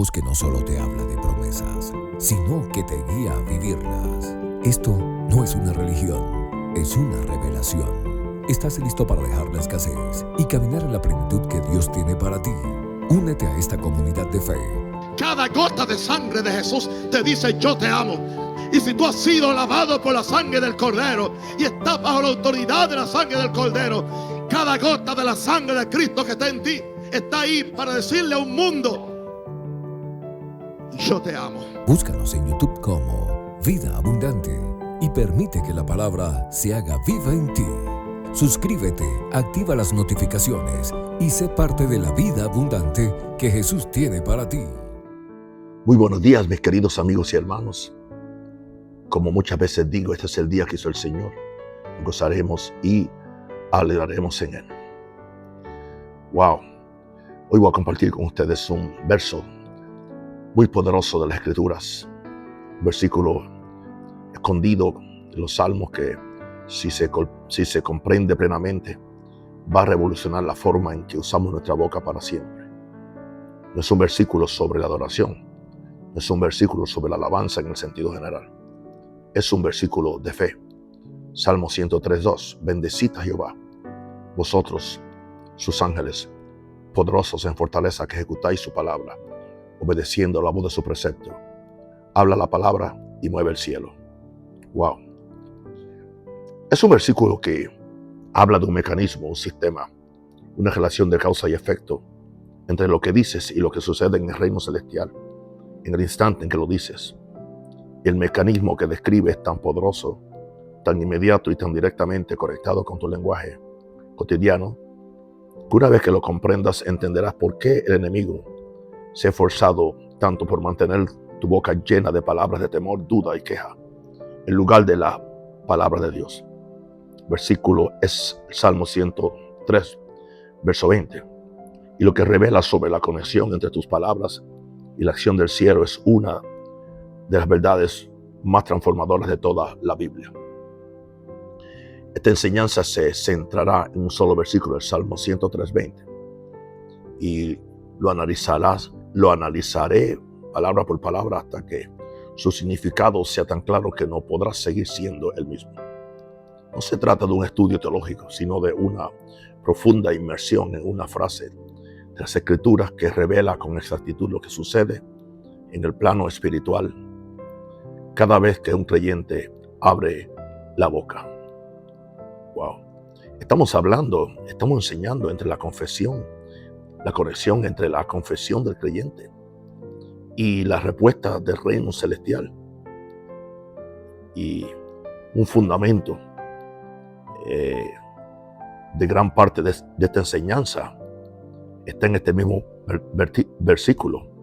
Dios que no solo te habla de promesas, sino que te guía a vivirlas. Esto no es una religión, es una revelación. ¿Estás listo para dejar la escasez y caminar en la plenitud que Dios tiene para ti? Únete a esta comunidad de fe. Cada gota de sangre de Jesús te dice: yo te amo. Y si tú has sido lavado por la sangre del Cordero y estás bajo la autoridad de la sangre del Cordero, cada gota de la sangre de Cristo que está en ti está ahí para decirle a un mundo: yo te amo. Búscanos en YouTube como Vida Abundante y permite que la palabra se haga viva en ti. Suscríbete, activa las notificaciones y sé parte de la vida abundante que Jesús tiene para ti. Muy buenos días, mis queridos amigos y hermanos. Como muchas veces digo, este es el día que hizo el Señor. Gozaremos y alegraremos en Él. Wow. Hoy voy a compartir con ustedes un verso muy poderoso de las Escrituras. Un versículo escondido en los Salmos que, si se comprende plenamente, va a revolucionar la forma en que usamos nuestra boca para siempre. No es un versículo sobre la adoración. No es un versículo sobre la alabanza en el sentido general. Es un versículo de fe. Salmo 103:2. Bendecid a Jehová, vosotros, sus ángeles, poderosos en fortaleza, que ejecutáis su palabra, obedeciendo la voz de su precepto. Habla la palabra y mueve el cielo. Wow. Es un versículo que habla de un mecanismo, un sistema, una relación de causa y efecto entre lo que dices y lo que sucede en el reino celestial, en el instante en que lo dices. El mecanismo que describe es tan poderoso, tan inmediato y tan directamente conectado con tu lenguaje cotidiano, que una vez que lo comprendas entenderás por qué el enemigo se ha esforzado tanto por mantener tu boca llena de palabras de temor, duda y queja, en lugar de la palabra de Dios. Versículo es el Salmo 103, verso 20. Y lo que revela sobre la conexión entre tus palabras y la acción del cielo es una de las verdades más transformadoras de toda la Biblia. Esta enseñanza se centrará en un solo versículo, el Salmo 103:20. Y lo analizaré palabra por palabra hasta que su significado sea tan claro que no podrás seguir siendo el mismo. No se trata de un estudio teológico, sino de una profunda inmersión en una frase de las Escrituras que revela con exactitud lo que sucede en el plano espiritual cada vez que un creyente abre la boca. Wow. Estamos enseñando entre la confesión, la conexión entre la confesión del creyente y la respuesta del reino celestial. Y un fundamento de gran parte de esta enseñanza está en este mismo versículo.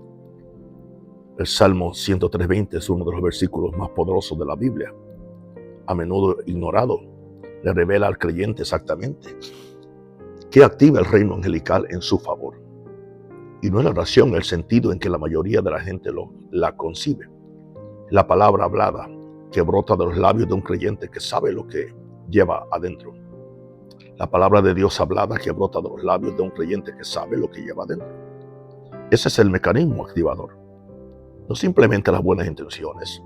El Salmo 103:20 es uno de los versículos más poderosos de la Biblia, a menudo ignorado. Le revela al creyente exactamente qué activa el reino angelical en su favor. Y no es la oración el sentido en que la mayoría de la gente la concibe. La palabra hablada que brota de los labios de un creyente que sabe lo que lleva adentro. La palabra de Dios hablada que brota de los labios de un creyente que sabe lo que lleva adentro. Ese es el mecanismo activador. No simplemente las buenas intenciones,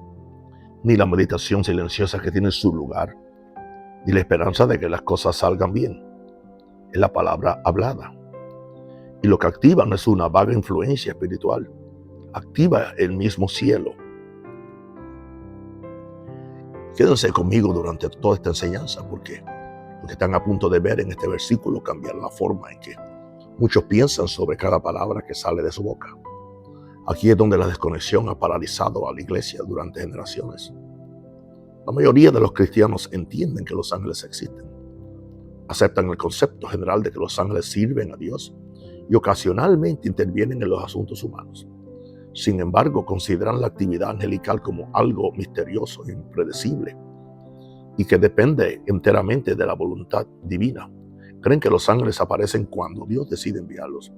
ni la meditación silenciosa que tiene su lugar, ni la esperanza de que las cosas salgan bien. Es la palabra hablada. Y lo que activa no es una vaga influencia espiritual, activa el mismo cielo. Quédense conmigo durante toda esta enseñanza, porque lo que están a punto de ver en este versículo cambiará la forma en que muchos piensan sobre cada palabra que sale de su boca. Aquí es donde la desconexión ha paralizado a la iglesia durante generaciones. La mayoría de los cristianos entienden que los ángeles existen. Aceptan el concepto general de que los ángeles sirven a Dios y ocasionalmente intervienen en los asuntos humanos. Sin embargo, consideran la actividad angelical como algo misterioso e impredecible y que depende enteramente de la voluntad divina. Creen que los ángeles aparecen cuando Dios decide enviarlos,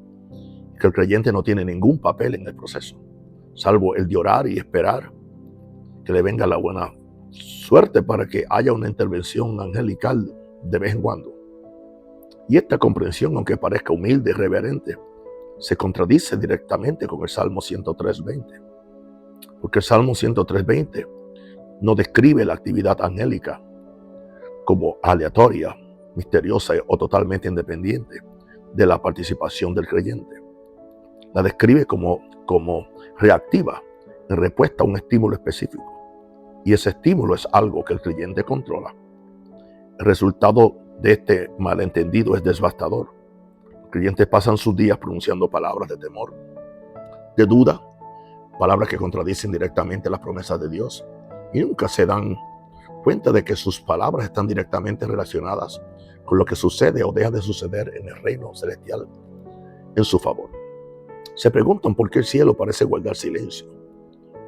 que el creyente no tiene ningún papel en el proceso, salvo el de orar y esperar que le venga la buena suerte para que haya una intervención angelical de vez en cuando. Y esta comprensión, aunque parezca humilde y reverente, se contradice directamente con el Salmo 103:20. Porque el Salmo 103:20 no describe la actividad angélica como aleatoria, misteriosa o totalmente independiente de la participación del creyente. La describe como reactiva en respuesta a un estímulo específico. Y ese estímulo es algo que el creyente controla. El resultado de este malentendido es devastador. Los creyentes pasan sus días pronunciando palabras de temor, de duda, palabras que contradicen directamente las promesas de Dios, y nunca se dan cuenta de que sus palabras están directamente relacionadas con lo que sucede o deja de suceder en el reino celestial en su favor. Se preguntan por qué el cielo parece guardar silencio,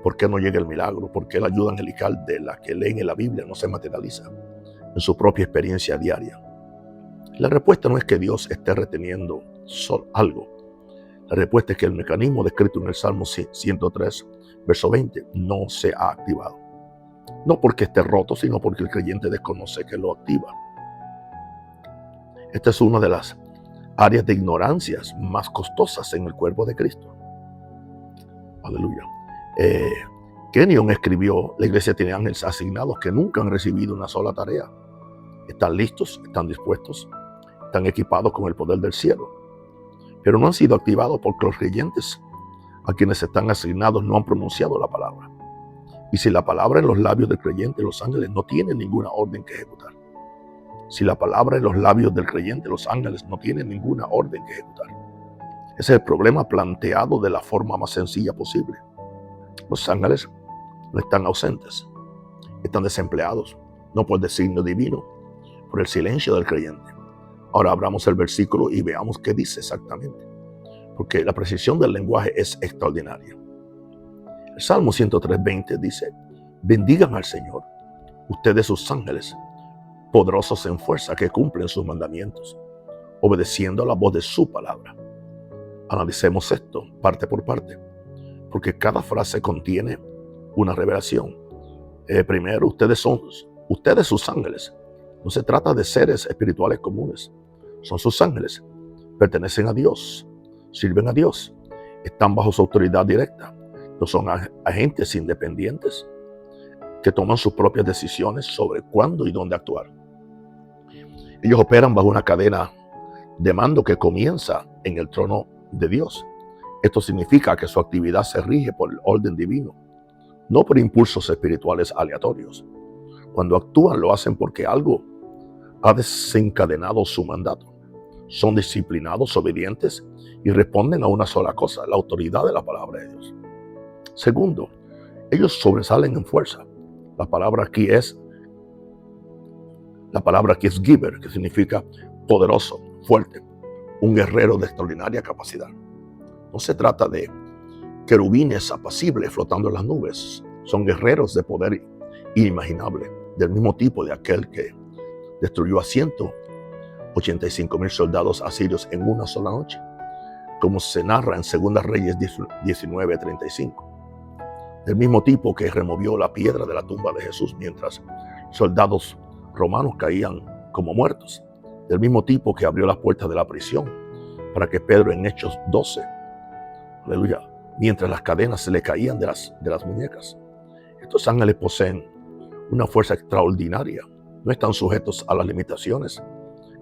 por qué no llega el milagro, por qué la ayuda angelical de la que leen en la Biblia no se materializa en su propia experiencia diaria. La respuesta no es que Dios esté reteniendo algo. La respuesta es que el mecanismo descrito en el Salmo 103, verso 20, no se ha activado. No porque esté roto, sino porque el creyente desconoce que lo activa. Esta es una de las áreas de ignorancias más costosas en el cuerpo de Cristo. Aleluya. Kenyon escribió: la iglesia tiene ángeles asignados que nunca han recibido una sola tarea. Están listos, están dispuestos, están equipados con el poder del cielo, pero no han sido activados porque los creyentes a quienes están asignados no han pronunciado la palabra. Y si la palabra en los labios del creyente, los ángeles no tienen ninguna orden que ejecutar. Si la palabra en los labios del creyente, los ángeles no tienen ninguna orden que ejecutar. Ese es el problema planteado de la forma más sencilla posible. Los ángeles no están ausentes, están desempleados, no por designio divino, por el silencio del creyente. Ahora abramos el versículo y veamos qué dice exactamente, porque la precisión del lenguaje es extraordinaria. El Salmo 103:20 dice: bendigan al Señor, ustedes sus ángeles, poderosos en fuerza, que cumplen sus mandamientos, obedeciendo a la voz de su palabra. Analicemos esto parte por parte, porque cada frase contiene una revelación. Primero, ustedes sus ángeles. No se trata de seres espirituales comunes. Son sus ángeles. Pertenecen a Dios. Sirven a Dios. Están bajo su autoridad directa. No son agentes independientes que toman sus propias decisiones sobre cuándo y dónde actuar. Ellos operan bajo una cadena de mando que comienza en el trono de Dios. Esto significa que su actividad se rige por el orden divino, no por impulsos espirituales aleatorios. Cuando actúan, lo hacen porque algo ha desencadenado su mandato. Son disciplinados, obedientes y responden a una sola cosa: la autoridad de la palabra de Dios. Segundo, ellos sobresalen en fuerza. La palabra aquí es giver, que significa poderoso, fuerte, un guerrero de extraordinaria capacidad. No se trata de querubines apacibles flotando en las nubes. Son guerreros de poder inimaginable, del mismo tipo de aquel que destruyó a 185,000 soldados asirios en una sola noche, como se narra en 2 Reyes 19:35. Del mismo tipo que removió la piedra de la tumba de Jesús mientras soldados romanos caían como muertos. Del mismo tipo que abrió las puertas de la prisión para que Pedro, en Hechos 12, aleluya, mientras las cadenas se le caían de las muñecas. Estos ángeles poseen una fuerza extraordinaria. No están sujetos a las limitaciones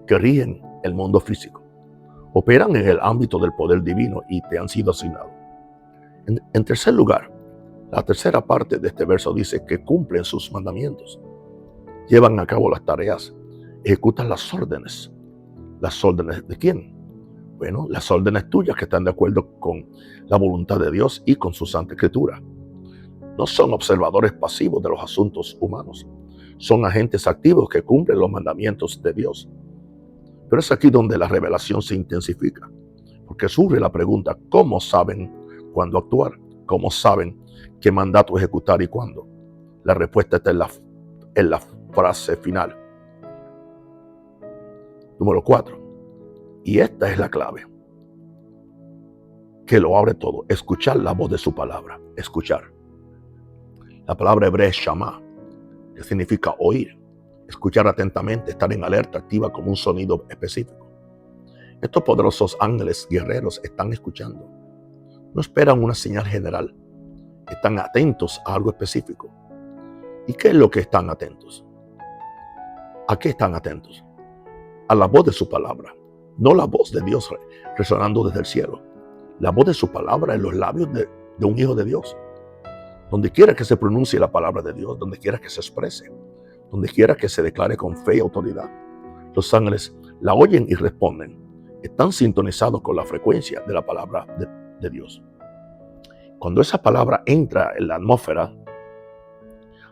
que rigen el mundo físico. Operan en el ámbito del poder divino y te han sido asignados. En tercer lugar, la tercera parte de este verso dice que cumplen sus mandamientos. Llevan a cabo las tareas, ejecutan las órdenes. ¿Las órdenes de quién? Bueno, las órdenes tuyas que están de acuerdo con la voluntad de Dios y con su Santa Escritura. No son observadores pasivos de los asuntos humanos. Son agentes activos que cumplen los mandamientos de Dios. Pero es aquí donde la revelación se intensifica, porque surge la pregunta: ¿cómo saben cuándo actuar? ¿Cómo saben qué mandato ejecutar y cuándo? La respuesta está en la frase final. Número 4. Y esta es la clave que lo abre todo: escuchar la voz de su palabra. Escuchar. La palabra hebrea es shamá, que significa oír. Escuchar atentamente, estar en alerta activa como un sonido específico. Estos poderosos ángeles guerreros están escuchando. No esperan una señal general. Están atentos a algo específico. ¿Y qué es lo que están atentos? ¿A qué están atentos? A la voz de su palabra. No la voz de Dios resonando desde el cielo. La voz de su palabra en los labios de un hijo de Dios. Donde quiera que se pronuncie la palabra de Dios, donde quiera que se exprese, donde quiera que se declare con fe y autoridad, los ángeles la oyen y responden. Están sintonizados con la frecuencia de la palabra de Dios. Cuando esa palabra entra en la atmósfera,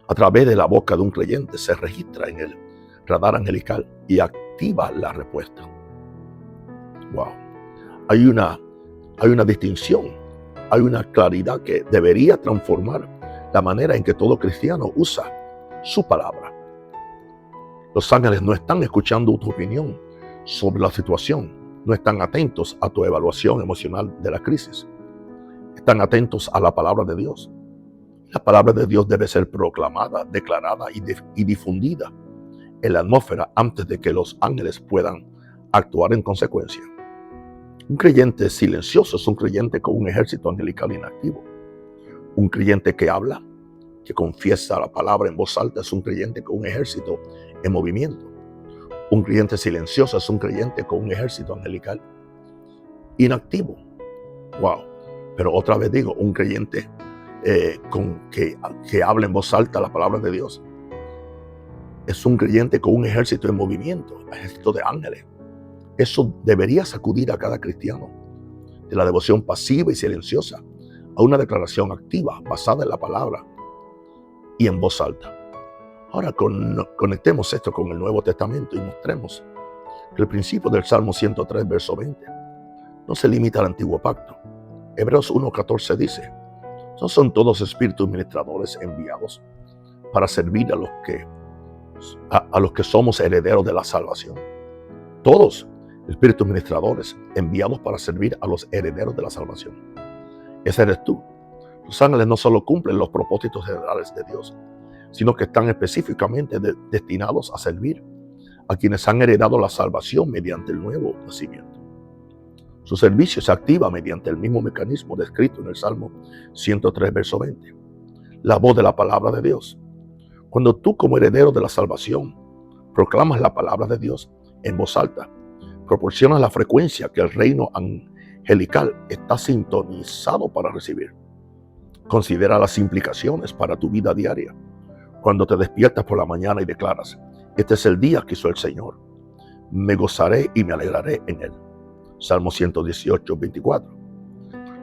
a través de la boca de un creyente, se registra en el radar angelical y activa la respuesta. Wow. Hay una distinción, hay una claridad que debería transformar la manera en que todo cristiano usa su palabra. Los ángeles no están escuchando tu opinión sobre la situación, no están atentos a tu evaluación emocional de la crisis. Están atentos a la palabra de Dios. La palabra de Dios debe ser proclamada, declarada y difundida en la atmósfera antes de que los ángeles puedan actuar en consecuencia. Un creyente silencioso es un creyente con un ejército angelical inactivo. Un creyente que habla, que confiesa la palabra en voz alta, es un creyente con un ejército en movimiento. Un creyente silencioso es un creyente con un ejército angelical inactivo. Wow. Pero otra vez digo, un creyente que habla en voz alta la palabra de Dios es un creyente con un ejército en movimiento, un ejército de ángeles. Eso debería sacudir a cada cristiano de la devoción pasiva y silenciosa a una declaración activa basada en la palabra y en voz alta. Ahora conectemos esto con el Nuevo Testamento y mostremos que el principio del Salmo 103, verso 20, no se limita al Antiguo Pacto. Hebreos 1:14 dice: no son todos espíritus ministradores enviados para servir a los que somos herederos de la salvación. Todos espíritus ministradores enviados para servir a los herederos de la salvación. Ese eres tú. Los ángeles no solo cumplen los propósitos generales de Dios, sino que están específicamente destinados a servir a quienes han heredado la salvación mediante el nuevo nacimiento. Su servicio se activa mediante el mismo mecanismo descrito en el Salmo 103, verso 20. La voz de la palabra de Dios. Cuando tú, como heredero de la salvación, proclamas la palabra de Dios en voz alta, proporcionas la frecuencia que el reino angelical está sintonizado para recibir. Considera las implicaciones para tu vida diaria. Cuando te despiertas por la mañana y declaras: este es el día que hizo el Señor, me gozaré y me alegraré en él. Salmo 118, 24.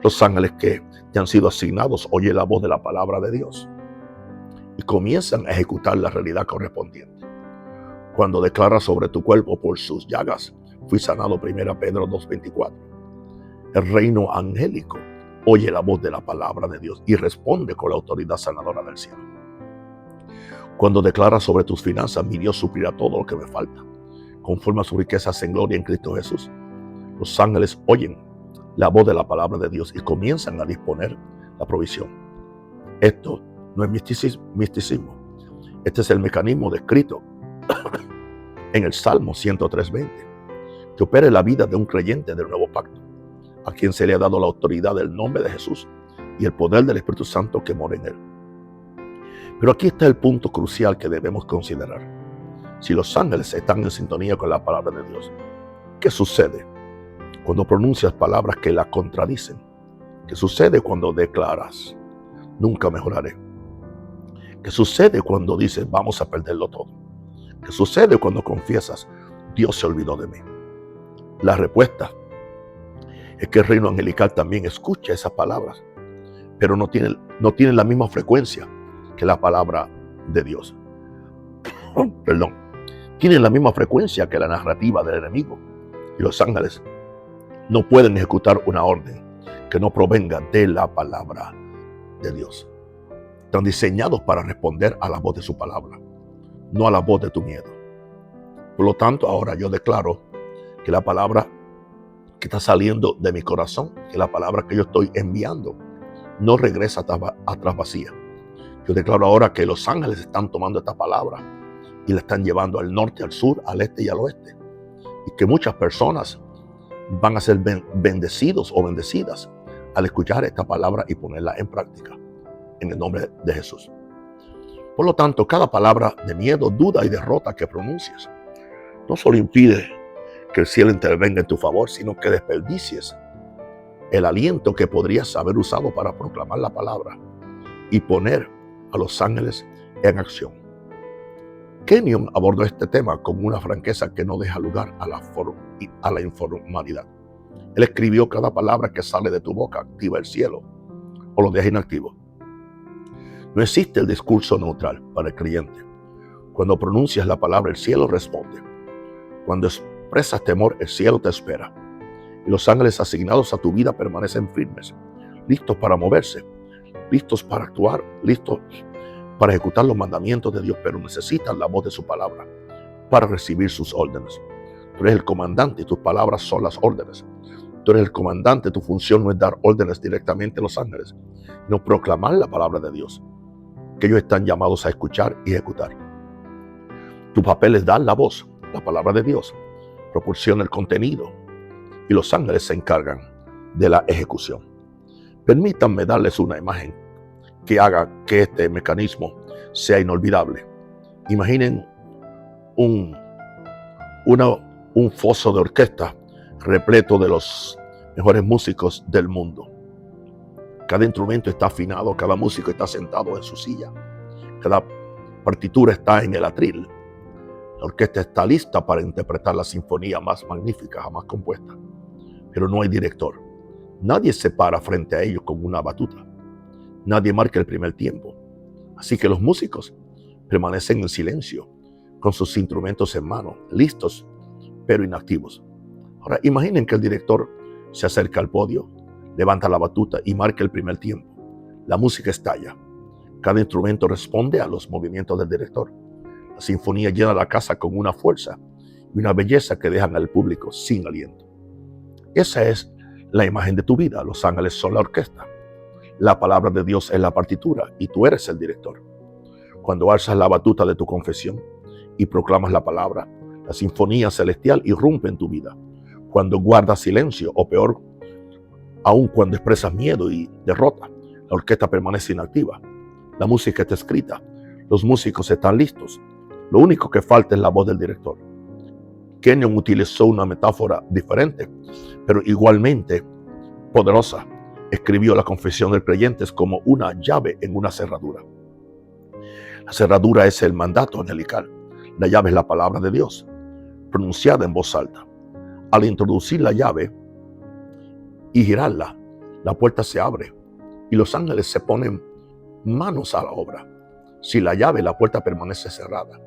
Los ángeles que te han sido asignados oyen la voz de la palabra de Dios y comienzan a ejecutar la realidad correspondiente. Cuando declaras sobre tu cuerpo: por sus llagas fui sanado, 1 Pedro 2:24. El reino angélico oye la voz de la palabra de Dios y responde con la autoridad sanadora del cielo. Cuando declaras sobre tus finanzas: mi Dios suplirá todo lo que me falta, conforme a sus riquezas en gloria en Cristo Jesús. Los ángeles oyen la voz de la palabra de Dios y comienzan a disponer la provisión. Esto no es misticismo. Este es el mecanismo descrito en el Salmo 103:20, que opera en la vida de un creyente del nuevo pacto, a quien se le ha dado la autoridad del nombre de Jesús y el poder del Espíritu Santo que mora en él. Pero aquí está el punto crucial que debemos considerar. Si los ángeles están en sintonía con la palabra de Dios, ¿qué sucede cuando pronuncias palabras que la contradicen? ¿Qué sucede cuando declaras: nunca mejoraré? ¿Qué sucede cuando dices: vamos a perderlo todo? ¿Qué sucede cuando confiesas: Dios se olvidó de mí? La respuesta es que el reino angelical también escucha esas palabras, pero no tiene la misma frecuencia que la palabra de Dios. Tienen la misma frecuencia que la narrativa del enemigo, y los ángeles no pueden ejecutar una orden que no provenga de la palabra de Dios. Están diseñados para responder a la voz de su palabra, no a la voz de tu miedo. Por lo tanto, ahora yo declaro que la palabra que está saliendo de mi corazón, que la palabra que yo estoy enviando, no regresa atrás vacía. Yo declaro ahora que los ángeles están tomando esta palabra y la están llevando al norte, al sur, al este y al oeste. Y que muchas personas van a ser bendecidos o bendecidas al escuchar esta palabra y ponerla en práctica, en el nombre de Jesús. Por lo tanto, cada palabra de miedo, duda y derrota que pronuncies no solo impide que el cielo intervenga en tu favor, sino que desperdicies el aliento que podrías haber usado para proclamar la palabra y poner a los ángeles en acción. Kenyon abordó este tema con una franqueza que no deja lugar a la informalidad. Él escribió: cada palabra que sale de tu boca activa el cielo o lo deja inactivo. No existe el discurso neutral para el creyente. Cuando pronuncias la palabra, el cielo responde. Cuando expresas temor, el cielo te espera. Y los ángeles asignados a tu vida permanecen firmes, listos para moverse, listos para actuar, listos para ejecutar los mandamientos de Dios, pero necesitan la voz de su palabra para recibir sus órdenes. Tú eres el comandante y tus palabras son las órdenes. Tú eres el comandante, tu función no es dar órdenes directamente a los ángeles, sino proclamar la palabra de Dios, que ellos están llamados a escuchar y ejecutar. Tu papel es dar la voz, la palabra de Dios, proporciona el contenido y los ángeles se encargan de la ejecución. Permítanme darles una imagen que haga que este mecanismo sea inolvidable. Imaginen un foso de orquesta repleto de los mejores músicos del mundo. Cada instrumento está afinado, cada músico está sentado en su silla, cada partitura está en el atril. La orquesta está lista para interpretar la sinfonía más magnífica jamás compuesta, pero no hay director. Nadie se para frente a ellos con una batuta. Nadie marca el primer tiempo. Así que los músicos permanecen en silencio, con sus instrumentos en mano, listos, pero inactivos. Ahora, imaginen que el director se acerca al podio, levanta la batuta y marca el primer tiempo. La música estalla. Cada instrumento responde a los movimientos del director. La sinfonía llena la casa con una fuerza y una belleza que dejan al público sin aliento. Esa es la imagen de tu vida. Los ángeles son la orquesta. La palabra de Dios es la partitura y tú eres el director. Cuando alzas la batuta de tu confesión y proclamas la palabra, la sinfonía celestial irrumpe en tu vida. Cuando guardas silencio, o peor, aun cuando expresas miedo y derrota, la orquesta permanece inactiva. La música está escrita. Los músicos están listos. Lo único que falta es la voz del director. Kenyon utilizó una metáfora diferente, pero igualmente poderosa. Escribió la confesión del creyente como una llave en una cerradura. La cerradura es el mandato angelical. La llave es la palabra de Dios, pronunciada en voz alta. Al introducir la llave y girarla, la puerta se abre y los ángeles se ponen manos a la obra. Si la llave, la puerta permanece cerrada.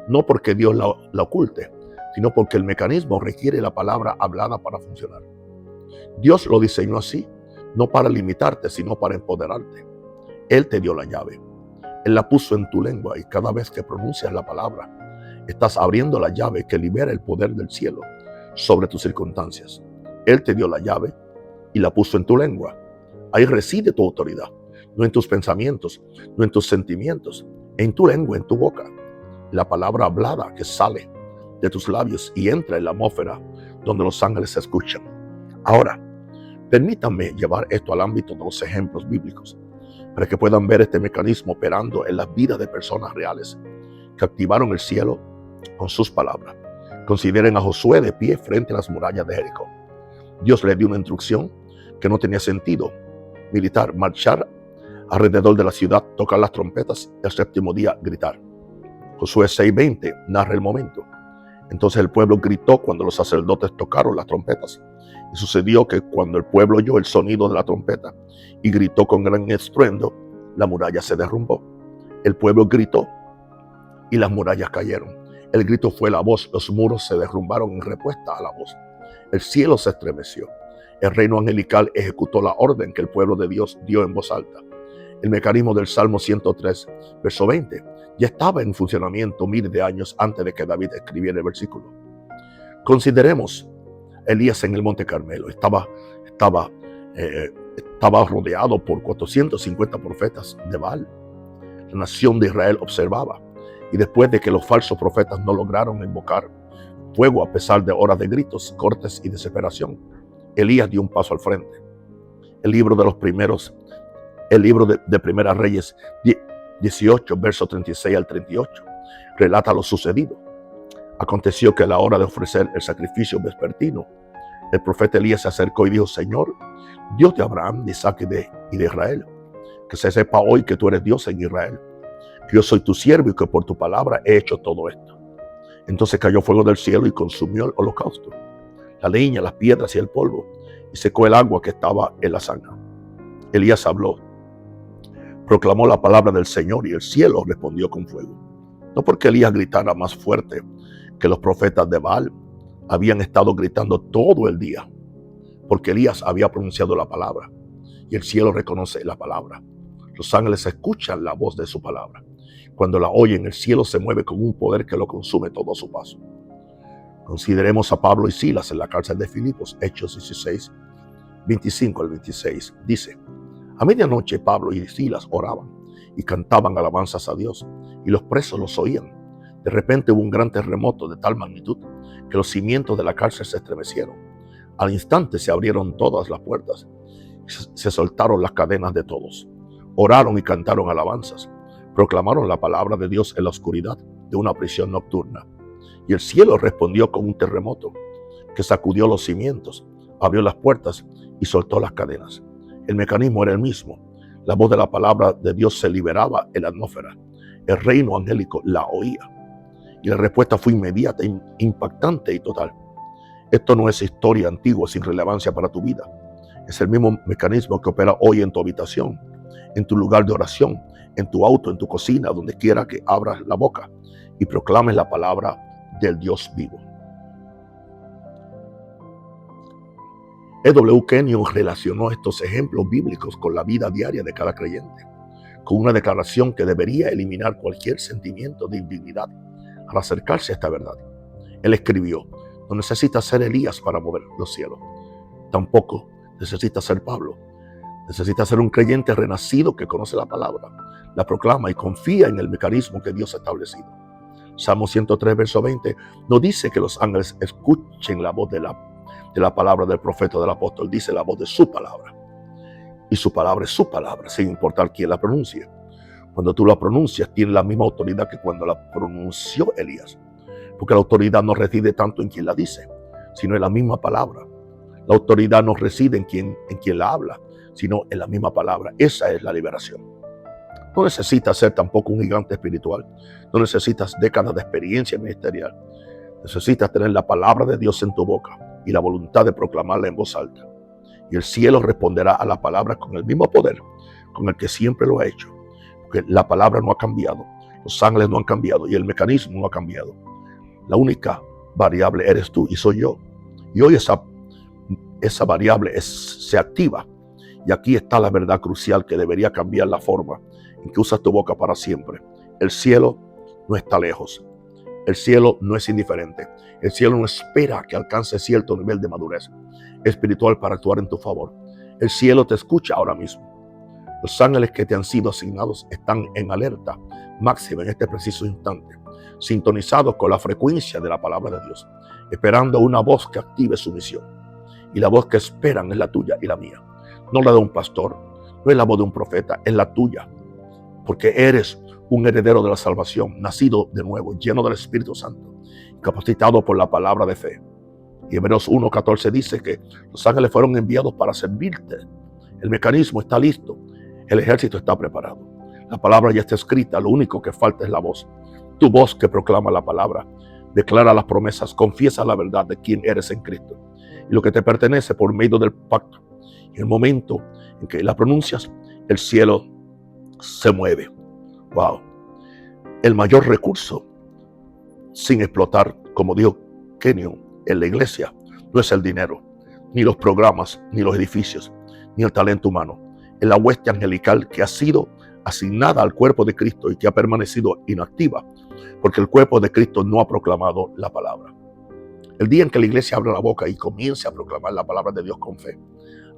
No porque Dios la oculte, sino porque el mecanismo requiere la palabra hablada para funcionar. Dios lo diseñó así, no para limitarte, sino para empoderarte. Él te dio la llave. Él la puso en tu lengua y cada vez que pronuncias la palabra, estás abriendo la llave que libera el poder del cielo sobre tus circunstancias. Él te dio la llave y la puso en tu lengua. Ahí reside tu autoridad, no en tus pensamientos, no en tus sentimientos, en tu lengua, en tu boca. La palabra hablada que sale de tus labios y entra en la atmósfera donde los ángeles se escuchan. Ahora, permítanme llevar esto al ámbito de los ejemplos bíblicos para que puedan ver este mecanismo operando en las vidas de personas reales que activaron el cielo con sus palabras. Consideren a Josué de pie frente a las murallas de Jericó. Dios le dio una instrucción que no tenía sentido militar: marchar alrededor de la ciudad, tocar las trompetas y el séptimo día gritar. Josué 6:20 narra el momento. Entonces el pueblo gritó cuando los sacerdotes tocaron las trompetas. Y sucedió que cuando el pueblo oyó el sonido de la trompeta y gritó con gran estruendo, la muralla se derrumbó. El pueblo gritó y las murallas cayeron. El grito fue la voz, los muros se derrumbaron en respuesta a la voz. El cielo se estremeció. El reino angelical ejecutó la orden que el pueblo de Dios dio en voz alta. El mecanismo del Salmo 103, verso 20, ya estaba en funcionamiento miles de años antes de que David escribiera el versículo. Consideremos Elías en el Monte Carmelo. Estaba rodeado por 450 profetas de Baal. La nación de Israel observaba. Y después de que los falsos profetas no lograron invocar fuego a pesar de horas de gritos, cortes y desesperación. Elías dio un paso al frente. El libro de Primera Reyes 18, versos 36 al 38, relata lo sucedido. Aconteció que a la hora de ofrecer el sacrificio vespertino, el profeta Elías se acercó y dijo: Señor, Dios de Abraham, de Isaac y de Israel, que se sepa hoy que tú eres Dios en Israel, que yo soy tu siervo y que por tu palabra he hecho todo esto. Entonces cayó fuego del cielo y consumió el holocausto, la leña, las piedras y el polvo, y secó el agua que estaba en la zanja. Elías habló, proclamó la palabra del Señor, y el cielo respondió con fuego. No porque Elías gritara más fuerte que los profetas de Baal habían estado gritando todo el día, porque Elías había pronunciado la palabra, y el cielo reconoce la palabra. Los ángeles escuchan la voz de su palabra. Cuando la oyen, el cielo se mueve con un poder que lo consume todo a su paso. Consideremos a Pablo y Silas en la cárcel de Filipos, Hechos 16, 25 al 26. Dice: a medianoche Pablo y Silas oraban y cantaban alabanzas a Dios, y los presos los oían. De repente hubo un gran terremoto de tal magnitud que los cimientos de la cárcel se estremecieron. Al instante se abrieron todas las puertas, se soltaron las cadenas de todos. Oraron y cantaron alabanzas. Proclamaron la palabra de Dios en la oscuridad de una prisión nocturna. Y el cielo respondió con un terremoto que sacudió los cimientos, abrió las puertas y soltó las cadenas. El mecanismo era el mismo. La voz de la palabra de Dios se liberaba en la atmósfera. El reino angélico la oía. Y la respuesta fue inmediata, impactante y total. Esto no es historia antigua sin relevancia para tu vida. Es el mismo mecanismo que opera hoy en tu habitación, en tu lugar de oración, en tu auto, en tu cocina, donde quiera que abras la boca y proclames la palabra del Dios vivo. E.W. Kenyon relacionó estos ejemplos bíblicos con la vida diaria de cada creyente, con una declaración que debería eliminar cualquier sentimiento de indignidad al acercarse a esta verdad. Él escribió: no necesitas ser Elías para mover los cielos. Tampoco necesitas ser Pablo. Necesitas ser un creyente renacido que conoce la palabra, la proclama y confía en el mecanismo que Dios ha establecido. Salmo 103, verso 20, no dice que los ángeles escuchen la voz de la palabra del profeta o del apóstol, dice la voz de su palabra. Y su palabra es su palabra, sin importar quién la pronuncie. Cuando tú la pronuncias, tiene la misma autoridad que cuando la pronunció Elías. Porque la autoridad no reside tanto en quien la dice, sino en la misma palabra. La autoridad no reside en quien la habla, sino en la misma palabra. Esa es la liberación. No necesitas ser tampoco un gigante espiritual. No necesitas décadas de experiencia ministerial. Necesitas tener la palabra de Dios en tu boca y la voluntad de proclamarla en voz alta. Y el cielo responderá a la palabra con el mismo poder con el que siempre lo ha hecho. Porque la palabra no ha cambiado, los ángeles no han cambiado y el mecanismo no ha cambiado. La única variable eres tú y soy yo. Y hoy esa variable se activa. Y aquí está la verdad crucial que debería cambiar la forma en que usas tu boca para siempre. El cielo no está lejos. El cielo no es indiferente. El cielo no espera que alcance cierto nivel de madurez espiritual para actuar en tu favor. El cielo te escucha ahora mismo. Los ángeles que te han sido asignados están en alerta máxima en este preciso instante, sintonizados con la frecuencia de la palabra de Dios, esperando una voz que active su misión. Y la voz que esperan es la tuya y la mía. No la de un pastor, no es la voz de un profeta, es la tuya. Porque eres un heredero de la salvación, nacido de nuevo, lleno del Espíritu Santo, capacitado por la palabra de fe. Y Hebreos 1:14 dice que los ángeles fueron enviados para servirte. El mecanismo está listo, el ejército está preparado. La palabra ya está escrita, lo único que falta es la voz. Tu voz que proclama la palabra, declara las promesas, confiesa la verdad de quién eres en Cristo y lo que te pertenece por medio del pacto. En el momento en que la pronuncias, el cielo se mueve. Wow. El mayor recurso sin explotar, como dijo Kenyon, en la iglesia no es el dinero, ni los programas, ni los edificios, ni el talento humano. Es la hueste angelical que ha sido asignada al cuerpo de Cristo y que ha permanecido inactiva porque el cuerpo de Cristo no ha proclamado la palabra. El día en que la iglesia abra la boca y comience a proclamar la palabra de Dios con fe,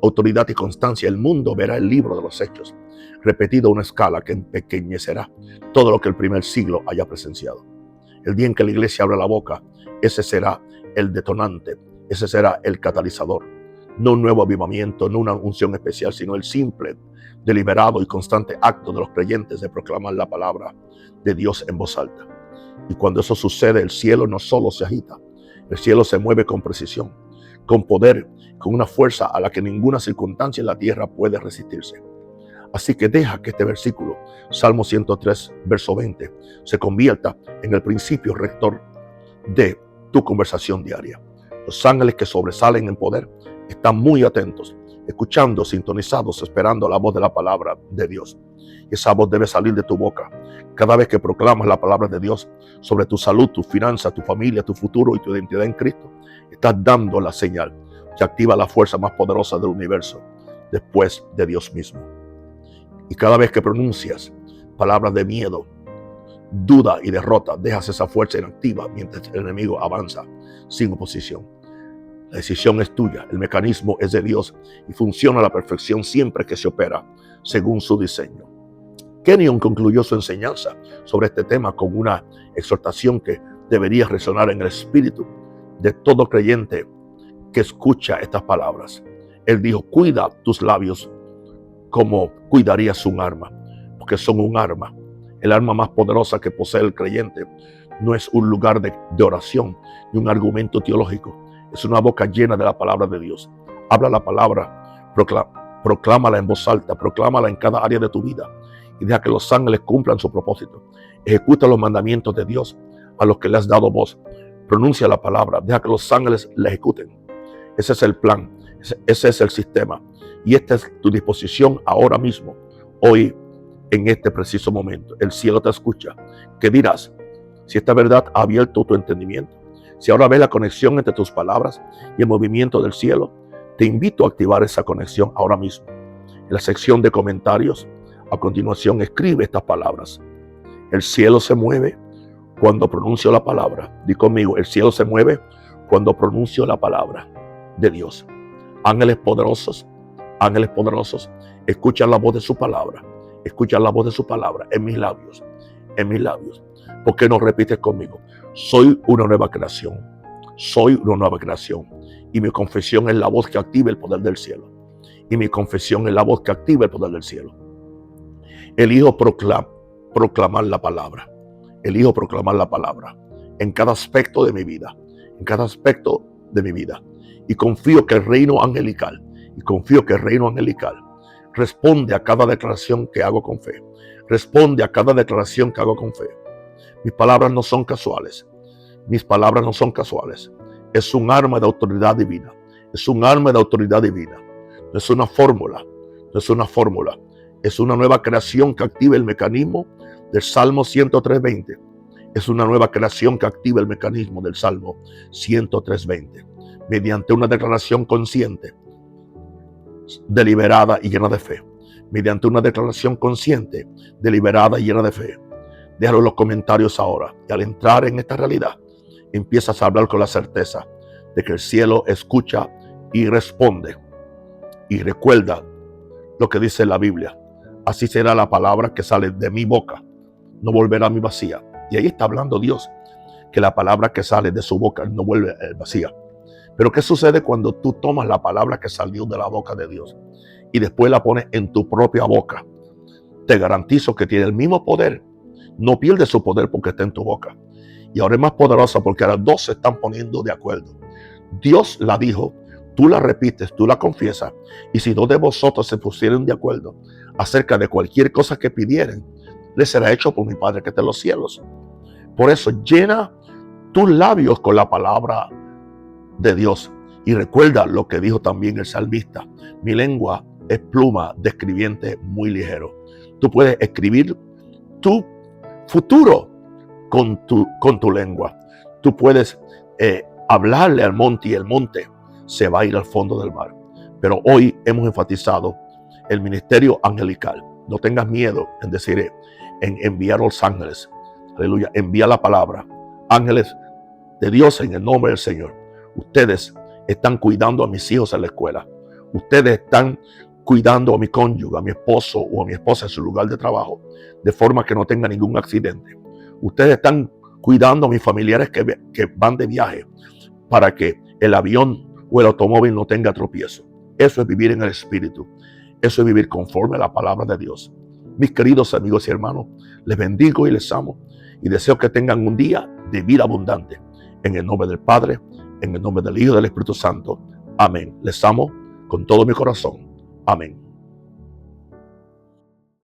autoridad y constancia, el mundo verá el libro de los Hechos repetido a una escala que empequeñecerá todo lo que el primer siglo haya presenciado. El día en que la iglesia abra la boca, ese será el detonante, ese será el catalizador. No un nuevo avivamiento, no una unción especial, sino el simple, deliberado y constante acto de los creyentes de proclamar la palabra de Dios en voz alta. Y cuando eso sucede, el cielo no solo se agita, el cielo se mueve con precisión, con poder, con una fuerza a la que ninguna circunstancia en la tierra puede resistirse. Así que deja que este versículo, Salmo 103, verso 20, se convierta en el principio rector de tu conversación diaria. Los ángeles que sobresalen en poder están muy atentos, escuchando, sintonizados, esperando la voz de la palabra de Dios. Y esa voz debe salir de tu boca. Cada vez que proclamas la palabra de Dios sobre tu salud, tus finanzas, tu familia, tu futuro y tu identidad en Cristo, estás dando la señal que activa la fuerza más poderosa del universo después de Dios mismo. Y cada vez que pronuncias palabras de miedo, duda y derrota, dejas esa fuerza inactiva mientras el enemigo avanza sin oposición. La decisión es tuya, el mecanismo es de Dios y funciona a la perfección siempre que se opera según su diseño. Kenyon concluyó su enseñanza sobre este tema con una exhortación que debería resonar en el espíritu de todo creyente que escucha estas palabras. Él dijo: cuida tus labios como cuidarías un arma, porque son un arma. El arma más poderosa que posee el creyente no es un lugar de oración ni un argumento teológico. Es una boca llena de la palabra de Dios. Habla la palabra, proclámala en voz alta, proclámala en cada área de tu vida y deja que los ángeles cumplan su propósito. Ejecuta los mandamientos de Dios a los que le has dado voz. Pronuncia la palabra, deja que los ángeles la ejecuten. Ese es el plan, ese es el sistema. Y esta es tu disposición ahora mismo, hoy, en este preciso momento. El cielo te escucha. ¿Qué dirás? Si esta verdad ha abierto tu entendimiento, si ahora ves la conexión entre tus palabras y el movimiento del cielo, te invito a activar esa conexión ahora mismo. En la sección de comentarios, a continuación, escribe estas palabras. El cielo se mueve cuando pronuncio la palabra. Di conmigo: el cielo se mueve cuando pronuncio la palabra de Dios. Ángeles poderosos, escuchan la voz de su palabra. Escuchan la voz de su palabra en mis labios, en mis labios. ¿Por qué no repites conmigo? Soy una nueva creación. Soy una nueva creación. Y mi confesión es la voz que activa el poder del cielo. Y mi confesión es la voz que activa el poder del cielo. Elijo proclamar la palabra. Elijo proclamar la palabra en cada aspecto de mi vida. En cada aspecto de mi vida. Y confío que el reino angelical, responde a cada declaración que hago con fe. Responde a cada declaración que hago con fe. Mis palabras no son casuales. Mis palabras no son casuales. Es un arma de autoridad divina. Es un arma de autoridad divina. No es una fórmula. No es una fórmula. Es una nueva creación que activa el mecanismo del Salmo 103:20. Es una nueva creación que activa el mecanismo del Salmo 103:20. Mediante una declaración consciente, deliberada y llena de fe. Mediante una declaración consciente, deliberada y llena de fe. Déjalo en los comentarios ahora. Y al entrar en esta realidad, empiezas a hablar con la certeza de que el cielo escucha y responde. Y recuerda lo que dice la Biblia. Así será la palabra que sale de mi boca. No volverá a mi vacía. Y ahí está hablando Dios, que la palabra que sale de su boca no vuelve vacía. Pero ¿qué sucede cuando tú tomas la palabra que salió de la boca de Dios y después la pones en tu propia boca? Te garantizo que tiene el mismo poder. No pierde su poder porque está en tu boca. Y ahora es más poderosa porque ahora dos se están poniendo de acuerdo. Dios la dijo, tú la repites, tú la confiesas. Y si dos de vosotros se pusieran de acuerdo acerca de cualquier cosa que pidieran, les será hecho por mi Padre que está en los cielos. Por eso llena tus labios con la palabra de Dios. Y recuerda lo que dijo también el salmista: mi lengua es pluma de escribiente muy ligero. Tú puedes escribir tu futuro con tu lengua. Tú puedes hablarle al monte y el monte se va a ir al fondo del mar. Pero hoy hemos enfatizado el ministerio angelical. No tengas miedo en decir, en enviar a los ángeles. Aleluya. Envía la palabra. Ángeles de Dios, en el nombre del Señor. Ustedes están cuidando a mis hijos en la escuela. Ustedes están cuidando a mi cónyuge, a mi esposo o a mi esposa en su lugar de trabajo, de forma que no tenga ningún accidente. Ustedes están cuidando a mis familiares que van de viaje para que el avión o el automóvil no tenga tropiezo. Eso es vivir en el Espíritu. Eso es vivir conforme a la palabra de Dios. Mis queridos amigos y hermanos, les bendigo y les amo y deseo que tengan un día de vida abundante. En el nombre del Padre, en el nombre del Hijo y del Espíritu Santo. Amén. Les amo con todo mi corazón. Amén.